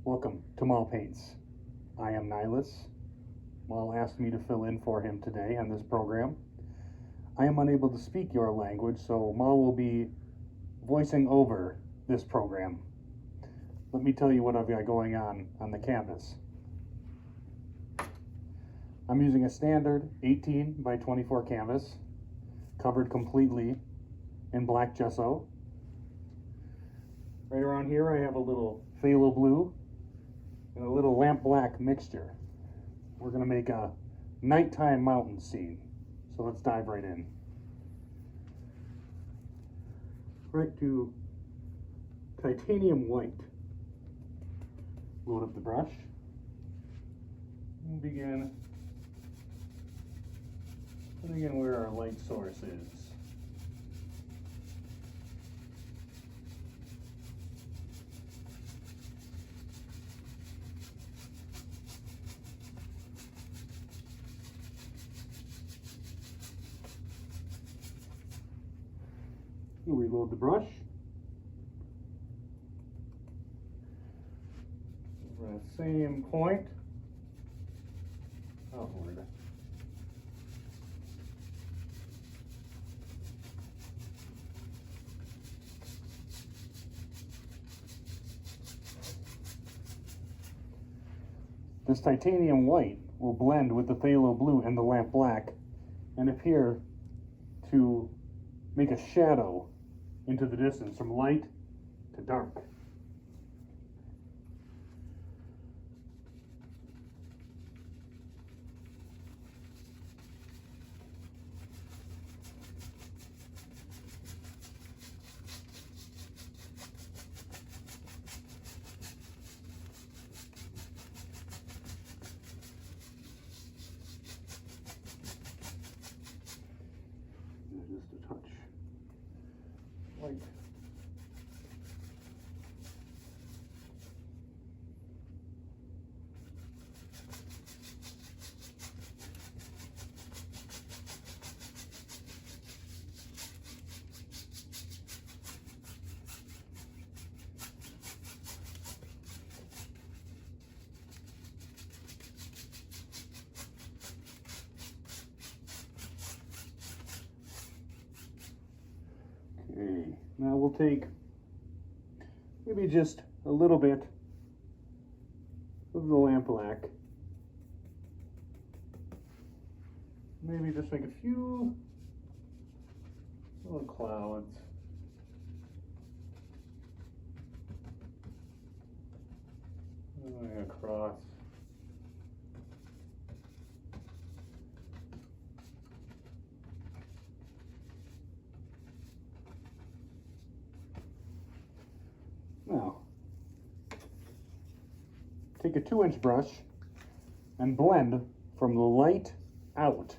Welcome to Maul Paints. I am Nihilus. Maul asked me to fill in for him today on this program. I am unable to speak your language, so Maul will be voicing over this program. Let me tell you what I've got going on the canvas. I'm using a standard 18 by 24 canvas, covered completely in black gesso. Right around here I have a little phthalo blue and a little lamp black mixture. We're going to make a nighttime mountain scene. So let's dive right in. Right to titanium white. Load up the brush and begin putting in where our light source is. Reload the brush. Over that same point, outward. This titanium white will blend with the phthalo blue and the lamp black and appear to make a shadow into the distance from light to dark. Just a touch. Light. Okay, now we'll take maybe just a little bit of the lamp black. Maybe just make a few little clouds. Going across. Now, take a 2-inch brush and blend from the light out.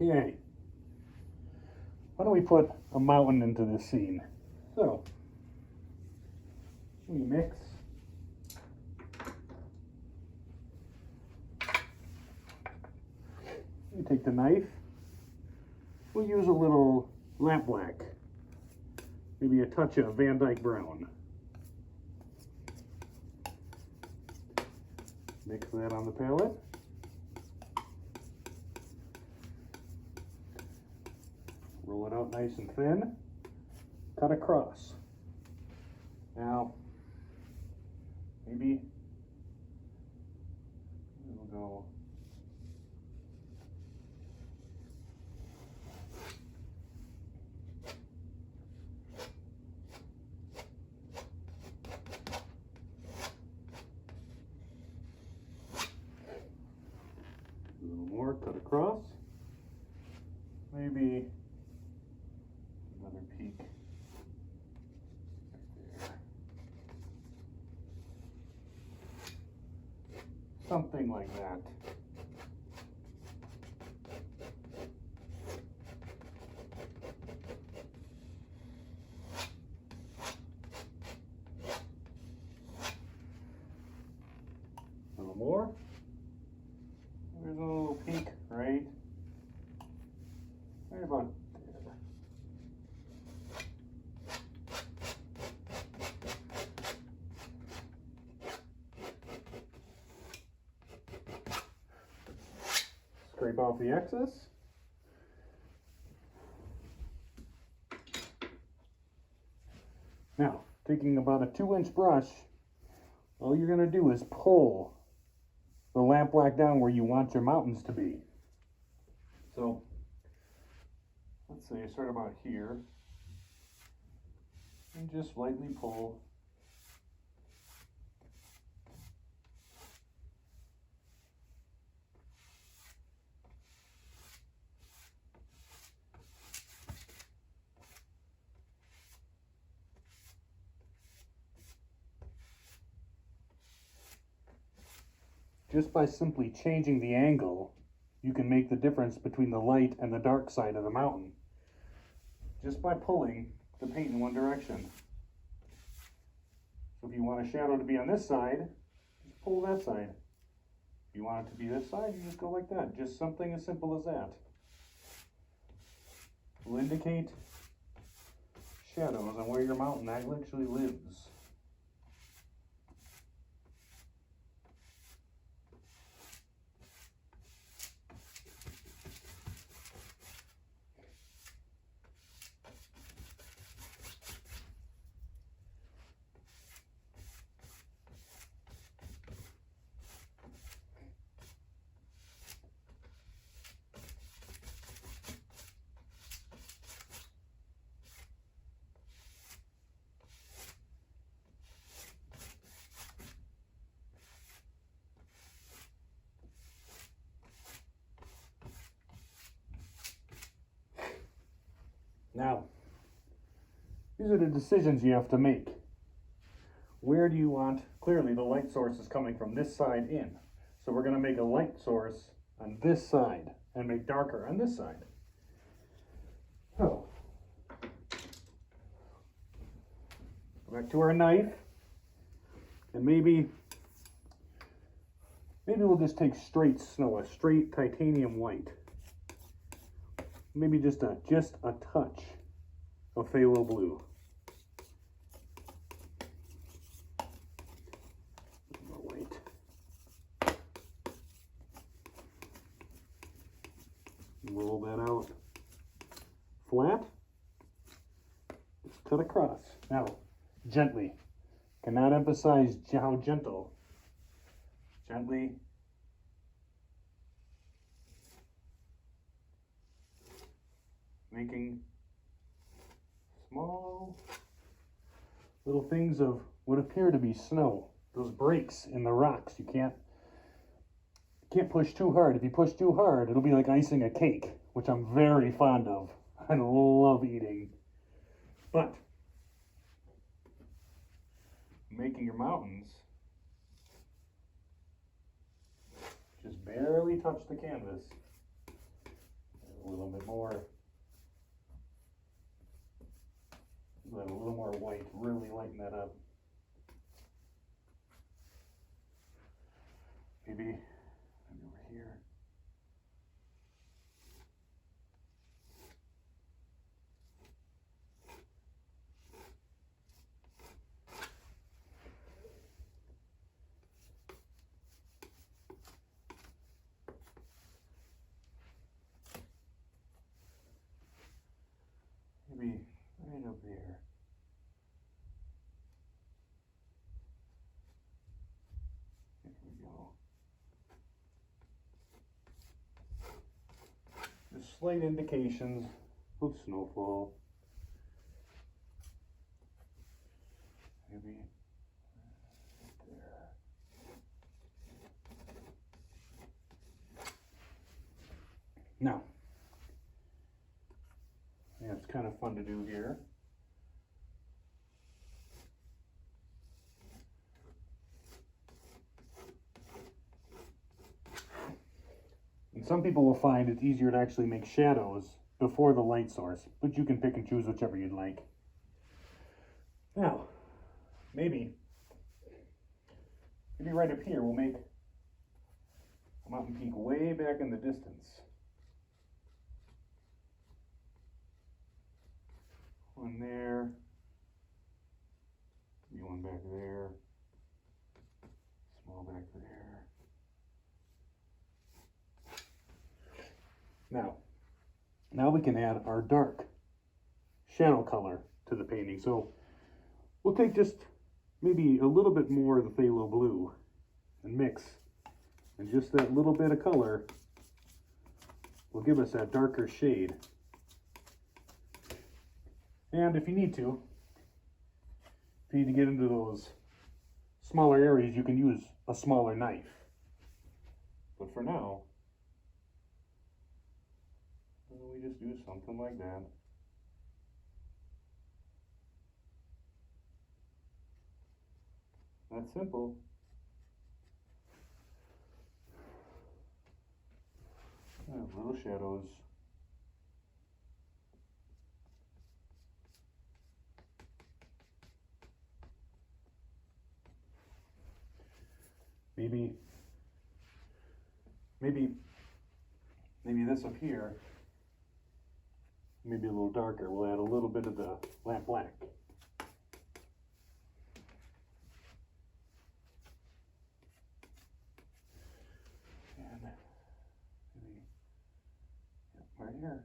Okay, why don't we put a mountain into this scene? So, we mix. We take the knife. We'll use a little lamp black, maybe a touch of Van Dyke brown. Mix that on the palette. Roll it out nice and thin. Cut across. Now, maybe we'll go across. Maybe another peak right there. Something like that. A little more. There's a little peak right about there. Scrape off the excess. Now, taking about a 2-inch brush, all you're going to do is pull the lampblack down where you want your mountains to be. So, let's say start about here, and just lightly pull. Just by simply changing the angle, you can make the difference between the light and the dark side of the mountain. Just by pulling the paint in one direction. So if you want a shadow to be on this side, just pull that side. If you want it to be this side, you just go like that. Just something as simple as that. Will indicate shadows on where your mountain actually lives. Now, these are the decisions you have to make. Where do you want, clearly the light source is coming from this side in. So we're going to make a light source on this side and make darker on this side. So, go back to our knife, and maybe we'll just take straight snow, a straight titanium white. Maybe just a touch of phthalo blue. More white. Roll that out flat. Just cut across. Now, gently. Cannot emphasize how gentle. Gently. Making small little things of what appear to be snow. Those breaks in the rocks. You can't push too hard. If you push too hard, it'll be like icing a cake, which I'm very fond of. I love eating. But making your mountains, just barely touch the canvas. A little bit more. Let a little more white, really lighten that up. Maybe over here. Maybe right up there. There we go. Just slight indications of snowfall. Maybe right there. Now, yeah, it's kind of fun to do here. And some people will find it's easier to actually make shadows before the light source, but you can pick and choose whichever you'd like. Now, maybe right up here we'll make a mountain peak way back in the distance. One there, maybe one back there, small back there. Now we can add our dark shadow color to the painting. So we'll take just maybe a little bit more of the phthalo blue and mix, and just that little bit of color will give us that darker shade. And if you need to get into those smaller areas, you can use a smaller knife. But for now, we just do something like that. That's simple. Little shadows. Maybe this up here, maybe a little darker. We'll add a little bit of the lamp black. And maybe right here.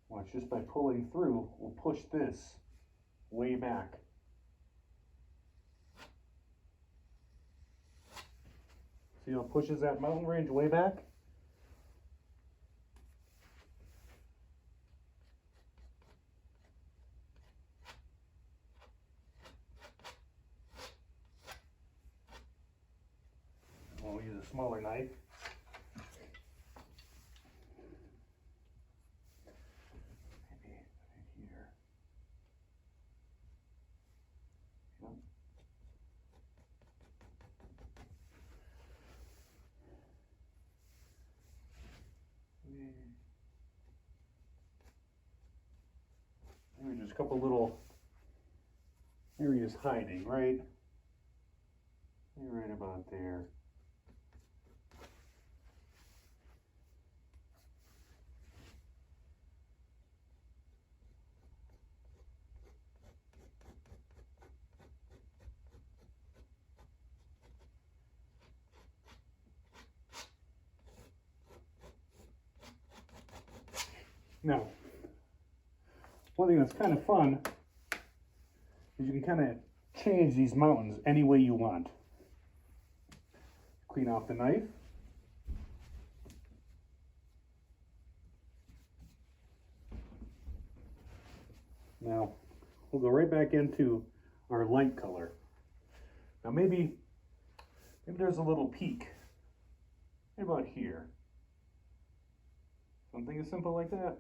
Watch, just by pulling through, we'll push this way back. See how it pushes that mountain range way back? We'll use a smaller knife. Maybe here. Yep. Maybe just a couple little areas hiding, right? Right about there. Now, one thing that's kind of fun is you can kind of change these mountains any way you want. Clean off the knife. Now, we'll go right back into our light color. Now maybe there's a little peak right about here. Something as simple like that.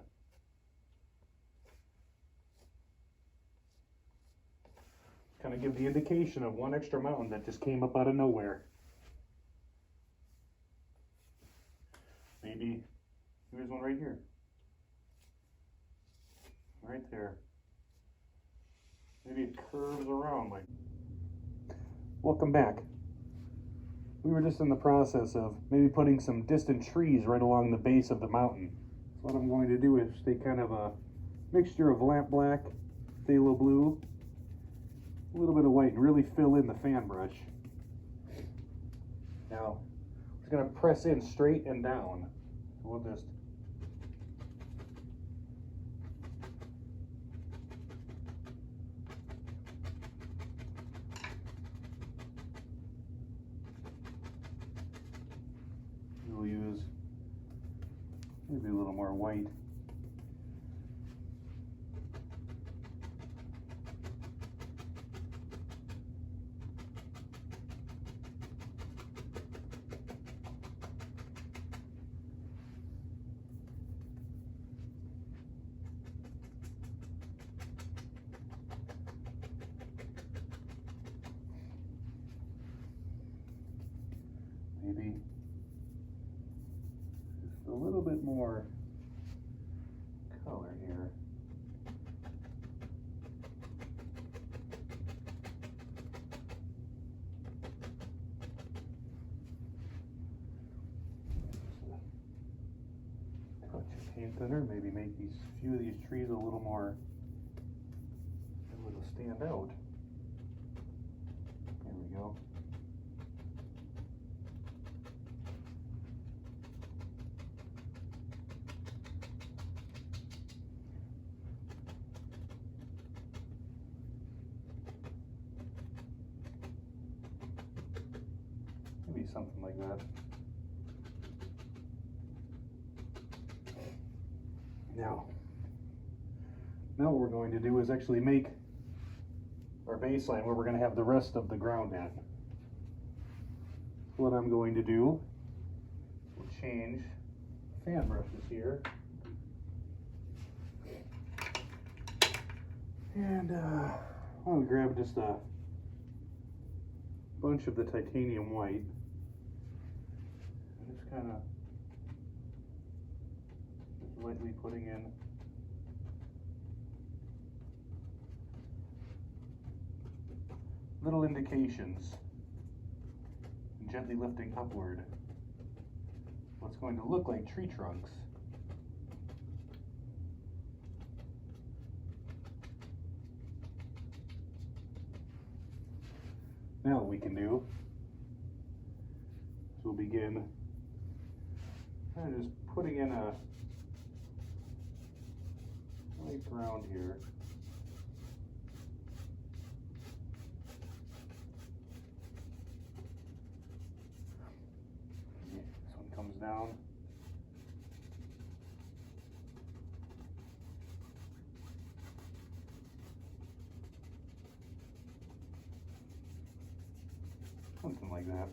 Kind of give the indication of one extra mountain that just came up out of nowhere. Maybe there's one right here. Right there. Maybe it curves around like. Welcome back. We were just in the process of maybe putting some distant trees right along the base of the mountain. So what I'm going to do is take kind of a mixture of lamp black, phthalo blue, a little bit of white, and really fill in the fan brush. Now, it's going to press in straight and down. So we'll just we'll use maybe a little more white. maybe just a little bit more color here. Touch of paint thinner, maybe make these few of these trees a little more able to stand out. There we go. Maybe something like that. Now what we're going to do is actually make our baseline where we're going to have the rest of the ground at. What I'm going to do, we'll change fan brushes here. And I'm going to grab just a bunch of the titanium white. And just kind of lightly putting in little indications, and gently lifting upward what's going to look like tree trunks. Now what we can do is we'll begin kind of just putting in a light ground here. This one comes down. Something like that.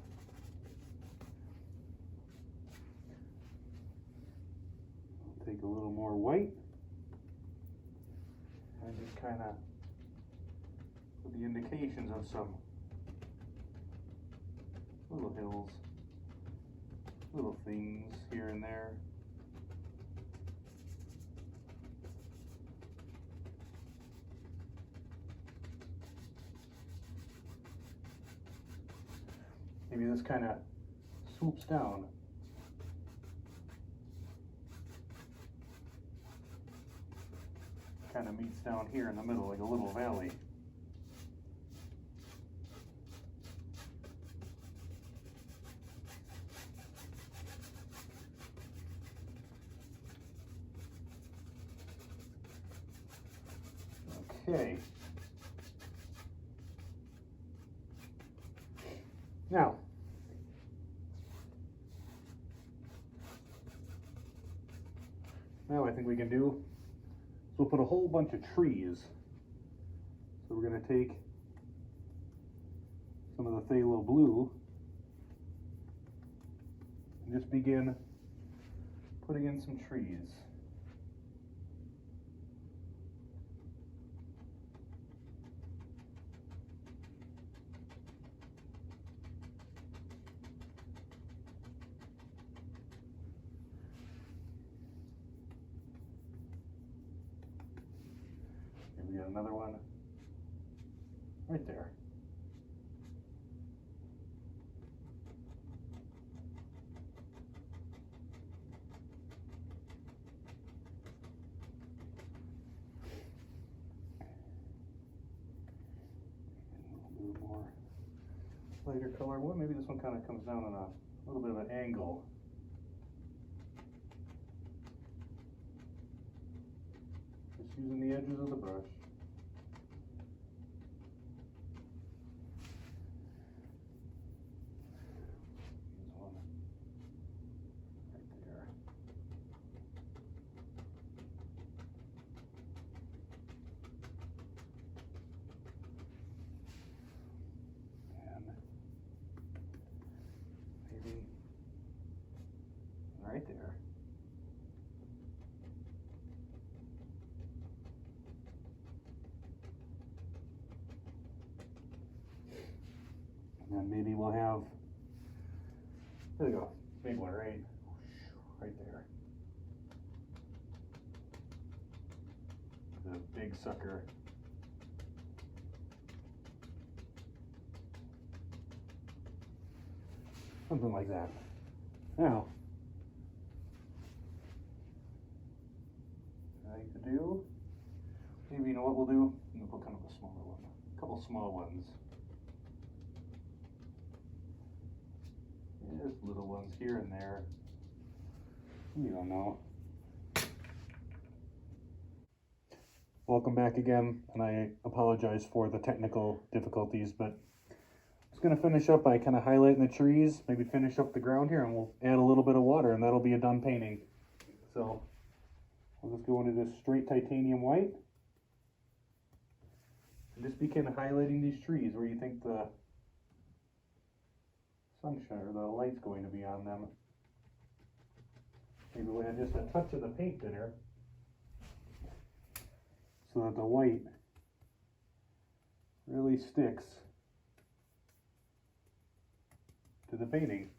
I'll take a little more white and just kind of put the indications of some little hills, little things here and there. Maybe this kind of swoops down. Kind of meets down here in the middle like a little valley. Okay. Now, I think we can do, so we'll put a whole bunch of trees. So we're going to take some of the phthalo blue and just begin putting in some trees. We got another one right there. A little more lighter color one. Maybe this one kind of comes down on a little bit of an angle. Just using the edges of the brush. Right there. And then maybe we'll have There we go. Big one, right? Right there. The big sucker. Something like that. Now, I like to do, maybe you know what we'll do? We'll put kind of a smaller one. A couple small ones. Just little ones here and there. You don't know. Welcome back again, and I apologize for the technical difficulties, but I was going to finish up by kind of highlighting the trees, maybe finish up the ground here, and we'll add a little bit of water, and that'll be a done painting. So I'll just go into this straight titanium white and just begin highlighting these trees where you think the sunshine or the light's going to be on them. Maybe we'll add just a touch of the paint thinner so that the white really sticks to the painting.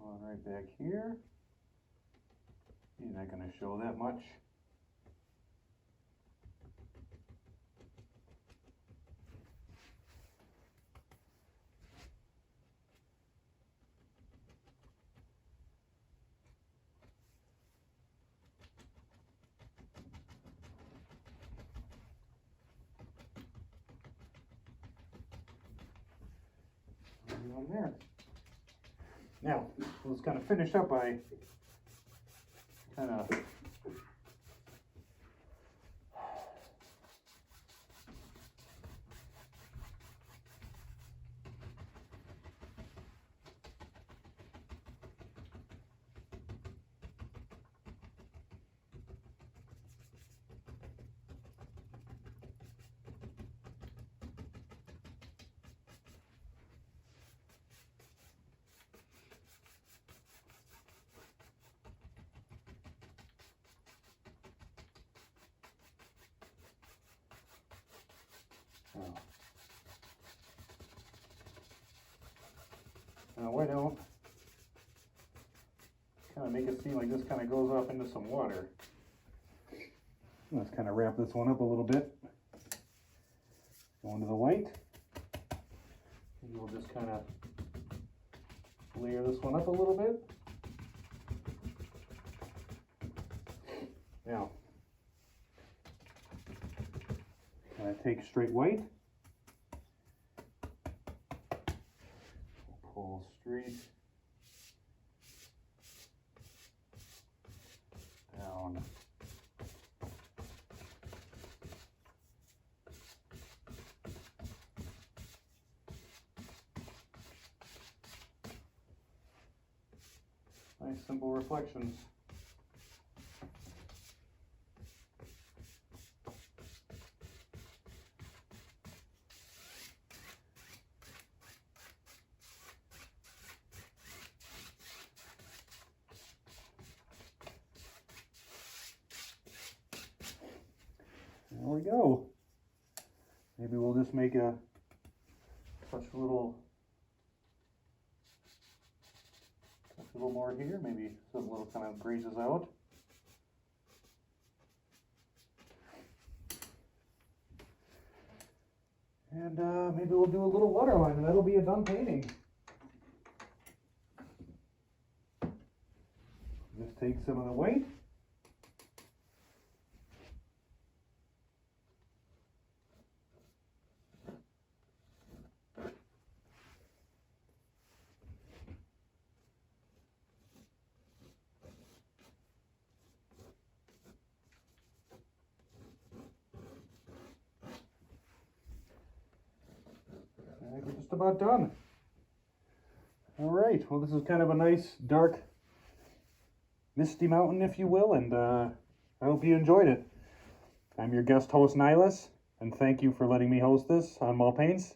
One right back here. You're not going to show that much. One there. Now, let's kind of finish up by kind of now why don't kind of make it seem like this kind of goes off into some water. Let's kind of wrap this one up a little bit. Go into the white. And we'll just kind of layer this one up a little bit. Now, take straight white. Pull straight down. Nice simple reflections. There we go. Maybe we'll just make a touch a little more here. Maybe some little kind of grazes out. And maybe we'll do a little waterline, and that'll be a done painting. Just take some of the white. I think we're just about done. Alright, well this is kind of a nice, dark, misty mountain, if you will, and I hope you enjoyed it. I'm your guest host, Nihilus, and thank you for letting me host this on Maul Paints.